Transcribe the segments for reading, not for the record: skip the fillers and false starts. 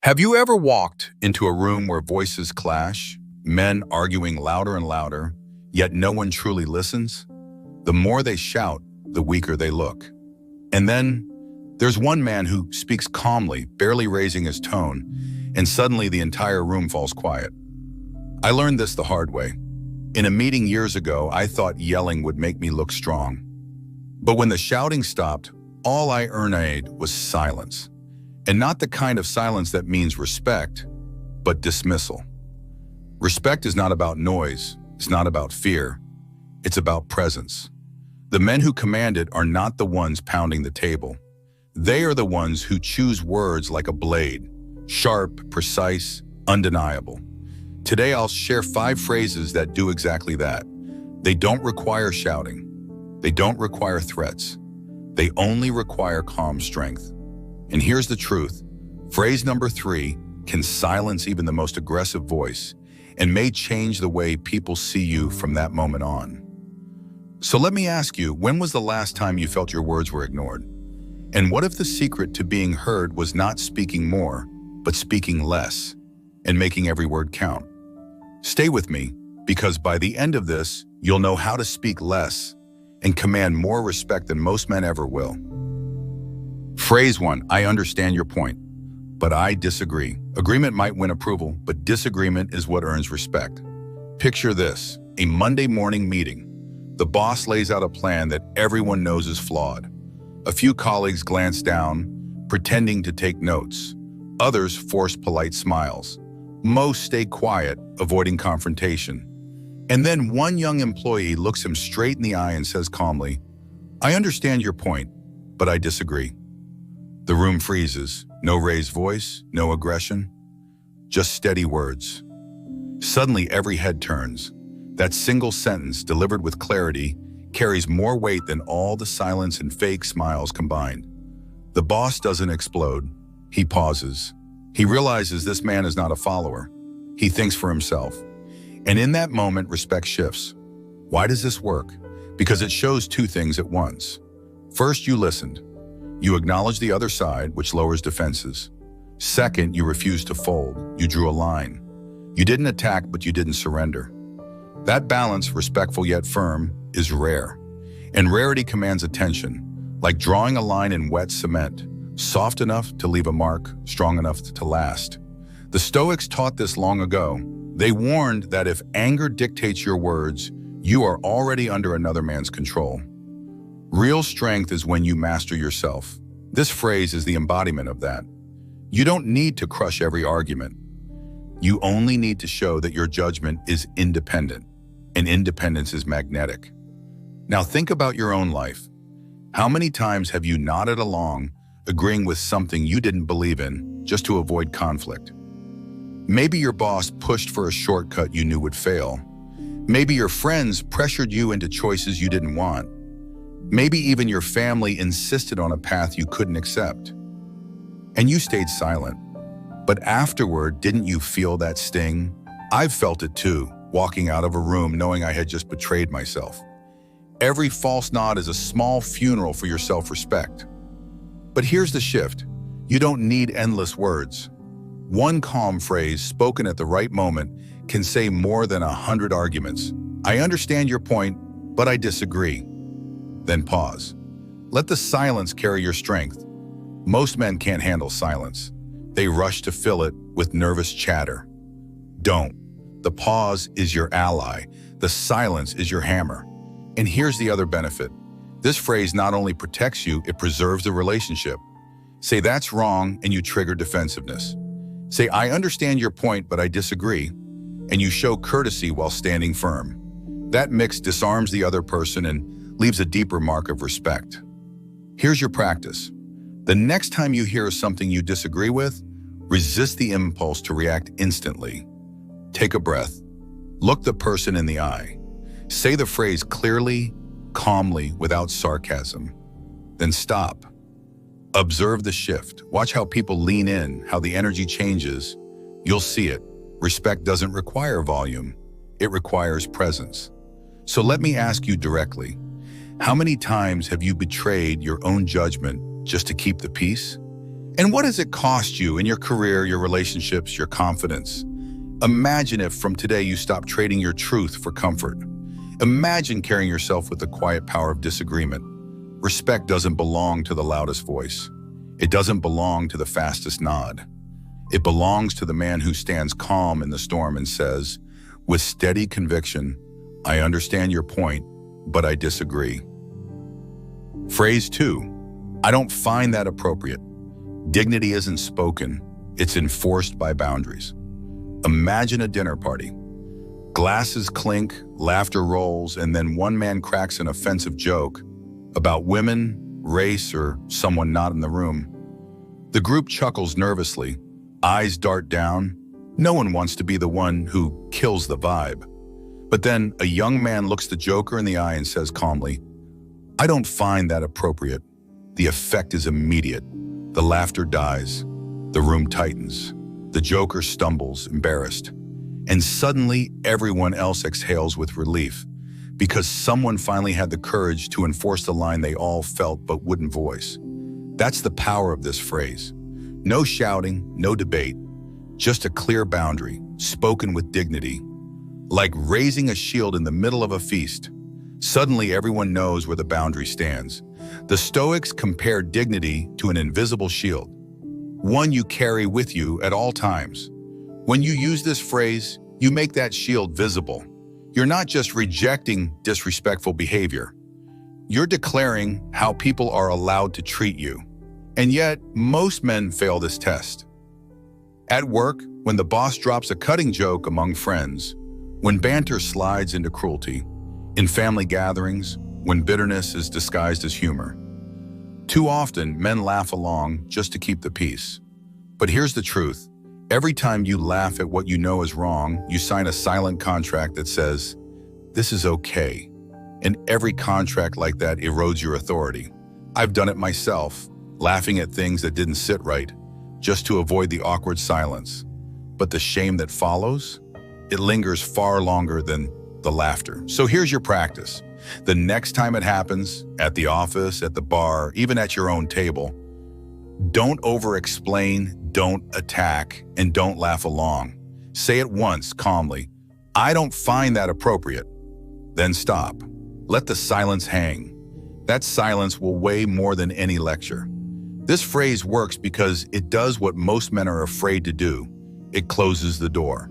Have you ever walked into a room where voices clash, men arguing louder and louder, yet no one truly listens? The more they shout, the weaker they look. And then there's one man who speaks calmly, barely raising his tone, and suddenly the entire room falls quiet. I learned this the hard way. In a meeting years ago, I thought yelling would make me look strong. But when the shouting stopped, all I earned was silence. And not the kind of silence that means respect, but dismissal. Respect is not about noise, it's not about fear, it's about presence. The men who command it are not the ones pounding the table. They are the ones who choose words like a blade, sharp, precise, undeniable. Today I'll share 5 phrases that do exactly that. They don't require shouting. They don't require threats. They only require calm strength. And here's the truth. Phrase number 3 can silence even the most aggressive voice and may change the way people see you from that moment on. So let me ask you, when was the last time you felt your words were ignored? And what if the secret to being heard was not speaking more, but speaking less and making every word count? Stay with me, because by the end of this, you'll know how to speak less and command more respect than most men ever will. Phrase 1, I understand your point, but I disagree. Agreement might win approval, but disagreement is what earns respect. Picture this, a Monday morning meeting. The boss lays out a plan that everyone knows is flawed. A few colleagues glance down, pretending to take notes. Others force polite smiles. Most stay quiet, avoiding confrontation. And then one young employee looks him straight in the eye and says calmly, I understand your point, but I disagree. The room freezes. No raised voice, no aggression, just steady words. Suddenly, every head turns. That single sentence, delivered with clarity, carries more weight than all the silence and fake smiles combined. The boss doesn't explode. He pauses. He realizes this man is not a follower. He thinks for himself. And in that moment, respect shifts. Why does this work? Because it shows 2 things at once. First, you listened. You acknowledge the other side, which lowers defenses. Second, you refuse to fold. You drew a line. You didn't attack, but you didn't surrender. That balance, respectful yet firm, is rare. And rarity commands attention, like drawing a line in wet cement, soft enough to leave a mark, strong enough to last. The Stoics taught this long ago. They warned that if anger dictates your words, you are already under another man's control. Real strength is when you master yourself. This phrase is the embodiment of that. You don't need to crush every argument. You only need to show that your judgment is independent, and independence is magnetic. Now think about your own life. How many times have you nodded along, agreeing with something you didn't believe in, just to avoid conflict? Maybe your boss pushed for a shortcut you knew would fail. Maybe your friends pressured you into choices you didn't want. Maybe even your family insisted on a path you couldn't accept. And you stayed silent. But afterward, didn't you feel that sting? I've felt it too, walking out of a room knowing I had just betrayed myself. Every false nod is a small funeral for your self-respect. But here's the shift. You don't need endless words. One calm phrase spoken at the right moment can say more than 100 arguments. I understand your point, but I disagree. Then pause. Let the silence carry your strength. Most men can't handle silence. They rush to fill it with nervous chatter. Don't. The pause is your ally. The silence is your hammer. And here's the other benefit. This phrase not only protects you, it preserves the relationship. Say that's wrong and you trigger defensiveness. Say I understand your point, but I disagree. And you show courtesy while standing firm. That mix disarms the other person and leaves a deeper mark of respect. Here's your practice. The next time you hear something you disagree with, resist the impulse to react instantly. Take a breath. Look the person in the eye. Say the phrase clearly, calmly, without sarcasm. Then stop. Observe the shift. Watch how people lean in, how the energy changes. You'll see it. Respect doesn't require volume. It requires presence. So let me ask you directly. How many times have you betrayed your own judgment just to keep the peace? And what does it cost you in your career, your relationships, your confidence? Imagine if from today you stop trading your truth for comfort. Imagine carrying yourself with the quiet power of disagreement. Respect doesn't belong to the loudest voice. It doesn't belong to the fastest nod. It belongs to the man who stands calm in the storm and says, with steady conviction, I understand your point, but I disagree. Phrase 2, I don't find that appropriate. Dignity isn't spoken, it's enforced by boundaries. Imagine a dinner party. Glasses clink, laughter rolls, and then one man cracks an offensive joke about women, race, or someone not in the room. The group chuckles nervously, eyes dart down. No one wants to be the one who kills the vibe. But then a young man looks the joker in the eye and says calmly, I don't find that appropriate. The effect is immediate. The laughter dies. The room tightens. The joker stumbles, embarrassed. And suddenly everyone else exhales with relief because someone finally had the courage to enforce the line they all felt but wouldn't voice. That's the power of this phrase. No shouting, no debate, just a clear boundary, spoken with dignity. Like raising a shield in the middle of a feast. Suddenly everyone knows where the boundary stands. The Stoics compare dignity to an invisible shield, one you carry with you at all times. When you use this phrase, you make that shield visible. You're not just rejecting disrespectful behavior. You're declaring how people are allowed to treat you. And yet, most men fail this test. At work, when the boss drops a cutting joke among friends, when banter slides into cruelty, in family gatherings, when bitterness is disguised as humor. Too often, men laugh along just to keep the peace. But here's the truth. Every time you laugh at what you know is wrong, you sign a silent contract that says, this is okay. And every contract like that erodes your authority. I've done it myself, laughing at things that didn't sit right, just to avoid the awkward silence. But the shame that follows, it lingers far longer than the laughter. So here's your practice. The next time it happens, at the office, at the bar, even at your own table, don't over-explain, don't attack, and don't laugh along. Say it once, calmly. I don't find that appropriate. Then stop. Let the silence hang. That silence will weigh more than any lecture. This phrase works because it does what most men are afraid to do. It closes the door.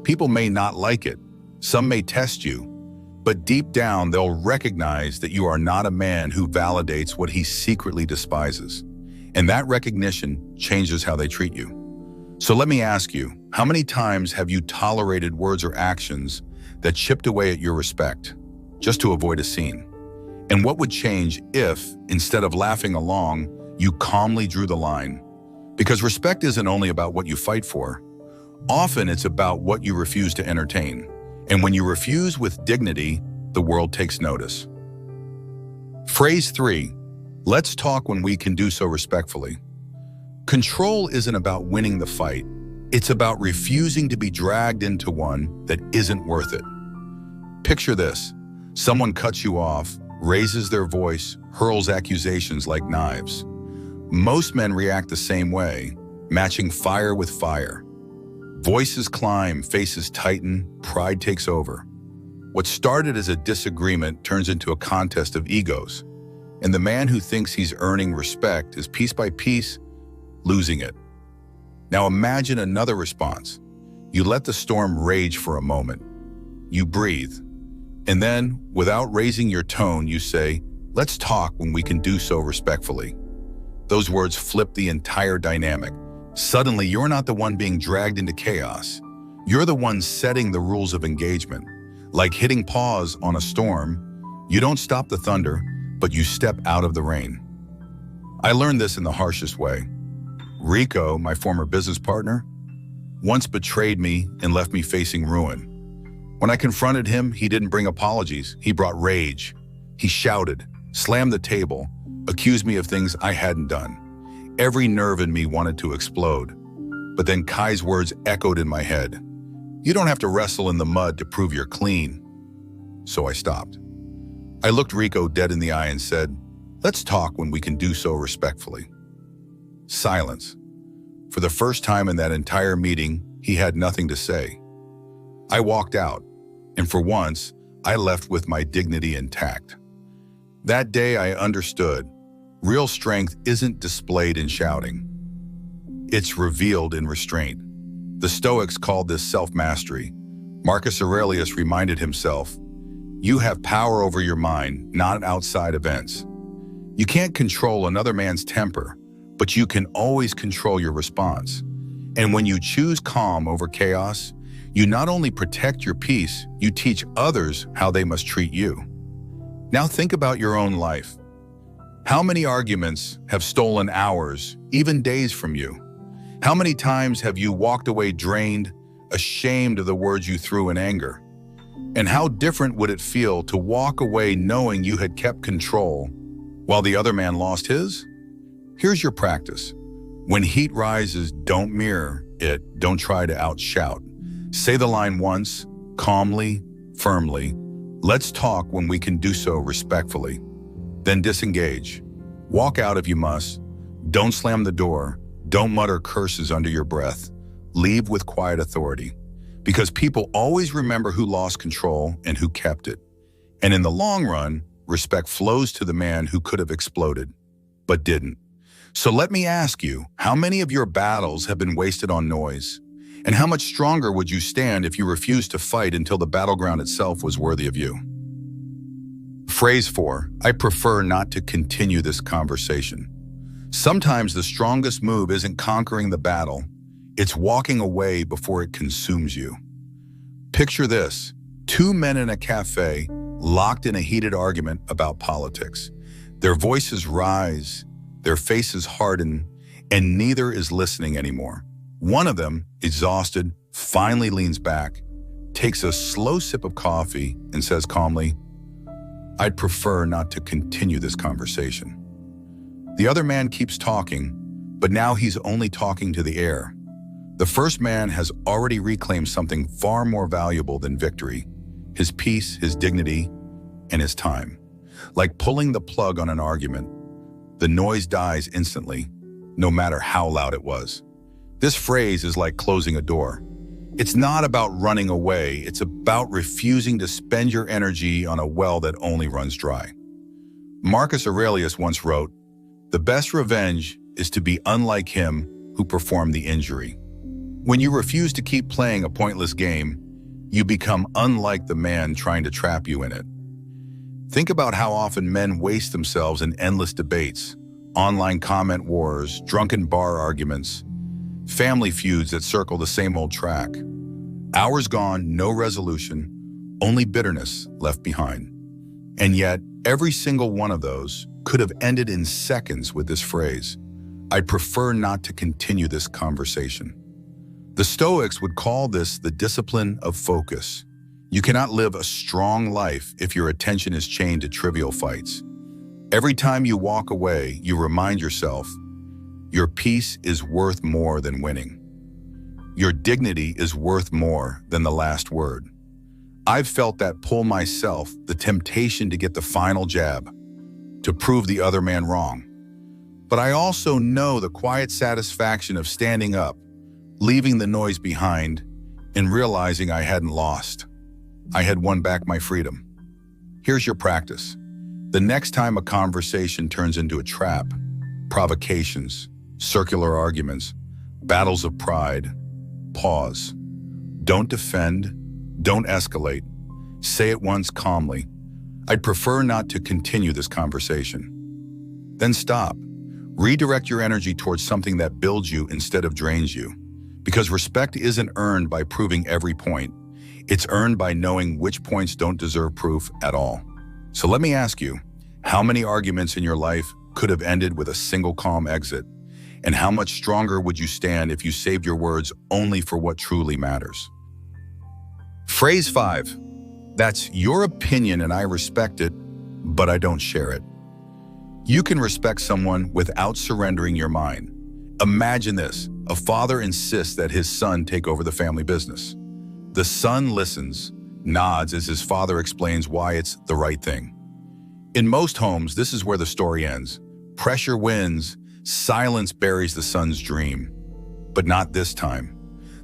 People may not like it. Some may test you. But deep down, they'll recognize that you are not a man who validates what he secretly despises. And that recognition changes how they treat you. So let me ask you, how many times have you tolerated words or actions that chipped away at your respect, just to avoid a scene? And what would change if, instead of laughing along, you calmly drew the line? Because respect isn't only about what you fight for. Often it's about what you refuse to entertain. And when you refuse with dignity, the world takes notice. Phrase 3, let's talk when we can do so respectfully. Control isn't about winning the fight. It's about refusing to be dragged into one that isn't worth it. Picture this. Someone cuts you off, raises their voice, hurls accusations like knives. Most men react the same way, matching fire with fire. Voices climb, faces tighten, pride takes over. What started as a disagreement turns into a contest of egos, and the man who thinks he's earning respect is piece by piece losing it. Now imagine another response. You let the storm rage for a moment. You breathe. And then, without raising your tone, you say, let's talk when we can do so respectfully. Those words flip the entire dynamic. Suddenly, you're not the one being dragged into chaos. You're the one setting the rules of engagement. Like hitting pause on a storm, you don't stop the thunder, but you step out of the rain. I learned this in the harshest way. Rico, my former business partner, once betrayed me and left me facing ruin. When I confronted him, he didn't bring apologies. He brought rage. He shouted, slammed the table, accused me of things I hadn't done. Every nerve in me wanted to explode. But then Kai's words echoed in my head. You don't have to wrestle in the mud to prove you're clean. So I stopped. I looked Rico dead in the eye and said, let's talk when we can do so respectfully. Silence. For the first time in that entire meeting, he had nothing to say. I walked out, and for once, I left with my dignity intact. That day I understood, real strength isn't displayed in shouting. It's revealed in restraint. The Stoics called this self-mastery. Marcus Aurelius reminded himself, you have power over your mind, not outside events. You can't control another man's temper, but you can always control your response. And when you choose calm over chaos, you not only protect your peace, you teach others how they must treat you. Now think about your own life. How many arguments have stolen hours, even days from you? How many times have you walked away drained, ashamed of the words you threw in anger? And how different would it feel to walk away knowing you had kept control while the other man lost his? Here's your practice. When heat rises, don't mirror it, don't try to outshout. Say the line once, calmly, firmly. Let's talk when we can do so respectfully. Then disengage. Walk out if you must. Don't slam the door. Don't mutter curses under your breath. Leave with quiet authority. Because people always remember who lost control and who kept it. And in the long run, respect flows to the man who could have exploded, but didn't. So let me ask you, how many of your battles have been wasted on noise? And how much stronger would you stand if you refused to fight until the battleground itself was worthy of you? Phrase 4, I prefer not to continue this conversation. Sometimes the strongest move isn't conquering the battle, it's walking away before it consumes you. Picture this, 2 men in a cafe, locked in a heated argument about politics. Their voices rise, their faces harden, and neither is listening anymore. One of them, exhausted, finally leans back, takes a slow sip of coffee, and says calmly, I'd prefer not to continue this conversation. The other man keeps talking, but now he's only talking to the air. The first man has already reclaimed something far more valuable than victory, his peace, his dignity, and his time. Like pulling the plug on an argument, the noise dies instantly, no matter how loud it was. This phrase is like closing a door. It's not about running away, it's about refusing to spend your energy on a well that only runs dry. Marcus Aurelius once wrote, the best revenge is to be unlike him who performed the injury. When you refuse to keep playing a pointless game, you become unlike the man trying to trap you in it. Think about how often men waste themselves in endless debates, online comment wars, drunken bar arguments, family feuds that circle the same old track. Hours gone, no resolution, only bitterness left behind. And yet, every single one of those could have ended in seconds with this phrase, I prefer not to continue this conversation. The Stoics would call this the discipline of focus. You cannot live a strong life if your attention is chained to trivial fights. Every time you walk away, you remind yourself, your peace is worth more than winning. Your dignity is worth more than the last word. I've felt that pull myself, the temptation to get the final jab, to prove the other man wrong. But I also know the quiet satisfaction of standing up, leaving the noise behind, and realizing I hadn't lost. I had won back my freedom. Here's your practice. The next time a conversation turns into a trap, provocations, circular arguments, battles of pride, pause. Don't defend, don't escalate. Say it once calmly. I'd prefer not to continue this conversation. Then stop. Redirect your energy towards something that builds you instead of drains you. Because respect isn't earned by proving every point. It's earned by knowing which points don't deserve proof at all. So let me ask you, how many arguments in your life could have ended with a single calm exit? And how much stronger would you stand if you saved your words only for what truly matters? Phrase 5. That's your opinion and I respect it, but I don't share it. You can respect someone without surrendering your mind. Imagine this. A father insists that his son take over the family business. The son listens, nods as his father explains why it's the right thing. In most homes, this is where the story ends. Pressure wins, Silence buries the sun's dream. But not this time.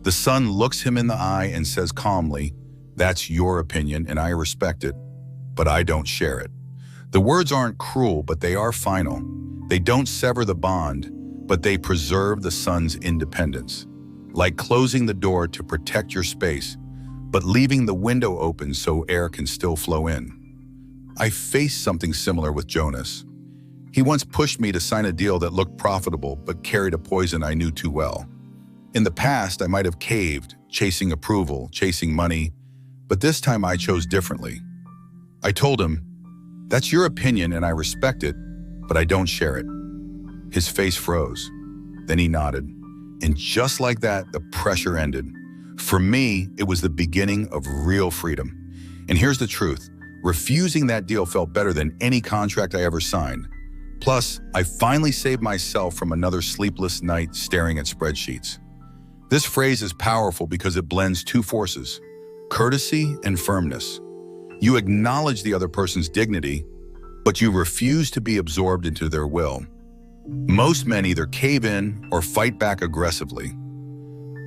The sun looks him in the eye and says calmly, "That's your opinion and I respect it, but I don't share it." The words aren't cruel, but they are final. They don't sever the bond, but they preserve the sun's independence. Like closing the door to protect your space, but leaving the window open so air can still flow in. I faced something similar with Jonas. He once pushed me to sign a deal that looked profitable but carried a poison I knew too well. In the past, I might have caved, chasing approval, chasing money, but this time I chose differently. I told him, "That's your opinion and I respect it, but I don't share it." His face froze. Then he nodded. And just like that, the pressure ended. For me, it was the beginning of real freedom. And here's the truth. Refusing that deal felt better than any contract I ever signed. Plus, I finally saved myself from another sleepless night staring at spreadsheets. This phrase is powerful because it blends two forces, courtesy and firmness. You acknowledge the other person's dignity, but you refuse to be absorbed into their will. Most men either cave in or fight back aggressively.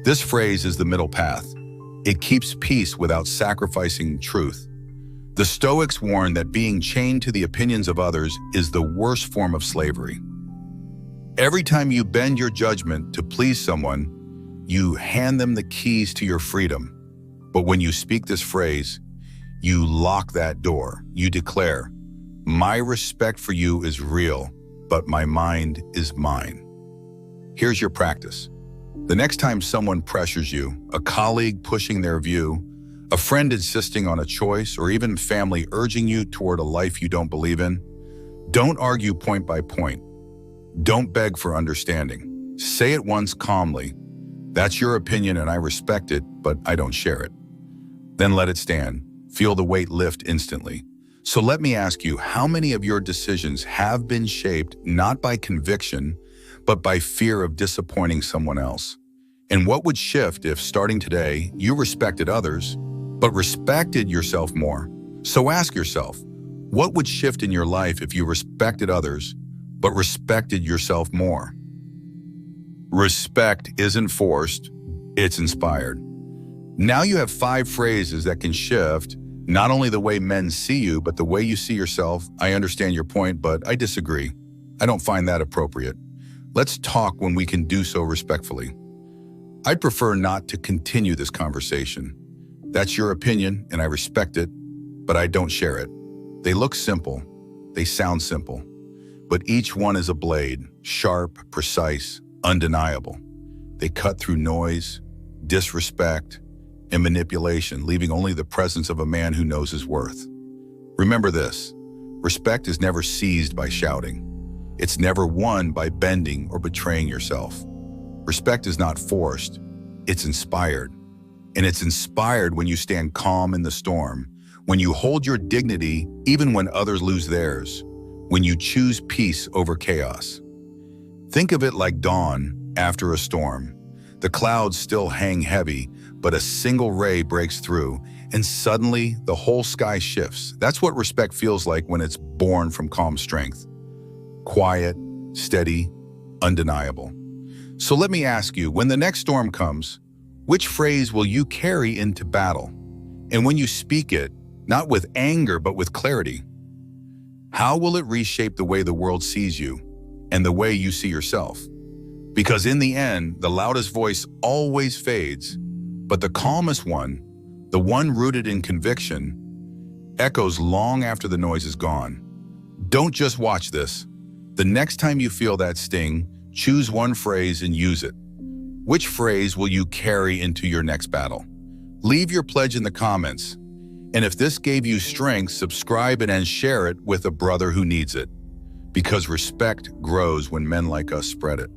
This phrase is the middle path. It keeps peace without sacrificing truth. The Stoics warn that being chained to the opinions of others is the worst form of slavery. Every time you bend your judgment to please someone, you hand them the keys to your freedom. But when you speak this phrase, you lock that door. You declare, "My respect for you is real, but my mind is mine." Here's your practice. The next time someone pressures you, a colleague pushing their view, a friend insisting on a choice, or even family urging you toward a life you don't believe in, don't argue point by point. Don't beg for understanding. Say it once calmly. "That's your opinion and I respect it, but I don't share it." Then let it stand. Feel the weight lift instantly. So let me ask you, how many of your decisions have been shaped not by conviction, but by fear of disappointing someone else? And what would shift if, starting today, you respected others, but respected yourself more? So ask yourself, what would shift in your life if you respected others, but respected yourself more? Respect isn't forced, it's inspired. Now you have 5 phrases that can shift not only the way men see you, but the way you see yourself. "I understand your point, but I disagree. I don't find that appropriate. Let's talk when we can do so respectfully. I'd prefer not to continue this conversation. That's your opinion, and I respect it, but I don't share it." They look simple. They sound simple. But each one is a blade, sharp, precise, undeniable. They cut through noise, disrespect, and manipulation, leaving only the presence of a man who knows his worth. Remember this, respect is never seized by shouting. It's never won by bending or betraying yourself. Respect is not forced, it's inspired. And it's inspired when you stand calm in the storm, when you hold your dignity even when others lose theirs, when you choose peace over chaos. Think of it like dawn after a storm. The clouds still hang heavy, but a single ray breaks through, and suddenly the whole sky shifts. That's what respect feels like when it's born from calm strength. Quiet, steady, undeniable. So let me ask you, when the next storm comes, which phrase will you carry into battle? And when you speak it, not with anger, but with clarity, how will it reshape the way the world sees you and the way you see yourself? Because in the end, the loudest voice always fades, but the calmest one, the one rooted in conviction, echoes long after the noise is gone. Don't just watch this. The next time you feel that sting, choose one phrase and use it. Which phrase will you carry into your next battle? Leave your pledge in the comments. And if this gave you strength, subscribe and share it with a brother who needs it. Because respect grows when men like us spread it.